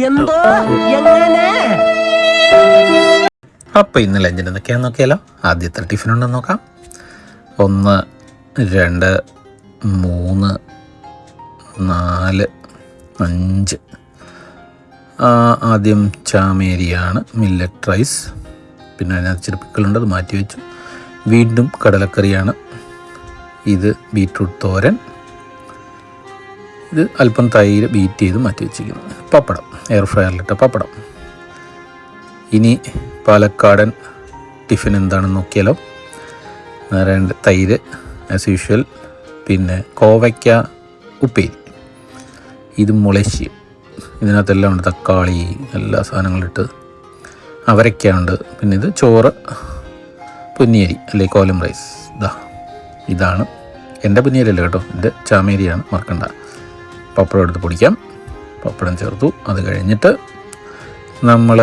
എന്തോ എങ്ങനെ? അപ്പോൾ ഇന്ന് ലഞ്ചിന് എന്തൊക്കെയാണെന്ന് നോക്കിയാലോ. ആദ്യത്തെ ടിഫിൻ ഉണ്ടെന്ന് നോക്കാം. 1 2 3 4 5. ആദ്യം ചാമേരിയാണ്, മില്ലറ്റ് റൈസ്. പിന്നെ അതിനകത്ത് ഇച്ചിരി പിക്കിളുണ്ട്, അത് മാറ്റി വെച്ചു. വീണ്ടും കടലക്കറിയാണ്. ഇത് ബീറ്റ്റൂട്ട് തോരൻ. ഇത് അല്പം തൈര് ബീറ്റ് ചെയ്ത് മാറ്റി വെച്ചിരിക്കുന്നു. പപ്പടം, എയർ ഫ്രയറിലിട്ട പപ്പടം. ഇനി പാലക്കാടൻ ടിഫിൻ എന്താണെന്ന് നോക്കിയാലോ. 2 തൈര് ആസ് യൂഷ്വൽ, പിന്നെ കോവയ്ക്ക ഉപ്പേരി, ഇത് മുളശ്ശി, ഇതിനകത്തെല്ലാം ഉണ്ട്, തക്കാളി എല്ലാ സാധനങ്ങളിട്ട്. അവരയ്ക്കുണ്ട്. പിന്നെ ഇത് ചോറ്, പൊന്നിയരി അല്ലെങ്കിൽ കോലം റൈസ്. ഇതാണ് എൻ്റെ പൊന്നിയരി അല്ല കേട്ടോ, എൻ്റെ ചാമേരിയാണ്, മറക്കണ്ട. പപ്പടം എടുത്ത് പൊടിക്കാം. പപ്പടം ചേർത്തു. അത് കഴിഞ്ഞിട്ട് നമ്മൾ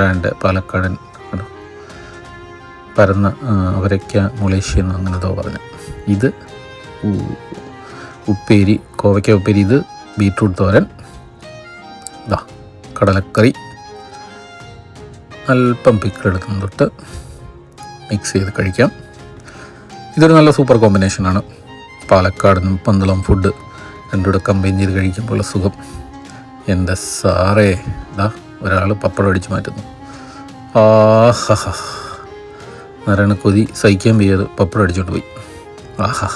2 പാലക്കാടൻ പരന്ന അവരയ്ക്ക മുളശ്ശി എന്ന് അങ്ങനെതോ പറഞ്ഞു. ഇത് ഉപ്പേരി, കോവയ്ക്ക ഉപ്പേരി. ഇത് ബീറ്റ്റൂട്ട് തോരൻ. കടലക്കറി, അല്പം പിക്കിളെടുക്കുന്ന തൊട്ട് മിക്സ് ചെയ്ത് കഴിക്കാം. ഇതൊരു നല്ല സൂപ്പർ കോമ്പിനേഷനാണ്. പാലക്കാടിനും പന്തളം ഫുഡ് രണ്ടും കൂടെ കമ്പൈൻ ചെയ്ത് കഴിക്കുമ്പോൾ സുഖം. എൻ്റെ സാറേ, ഒരാൾ പപ്പടം അടിച്ച് മാറ്റുന്നു. ആഹാ, നാരായണ കൊതി സഹിക്കാൻ വയ്യാതെ പപ്പടം അടിച്ചോണ്ട് പോയി. ആഹാ.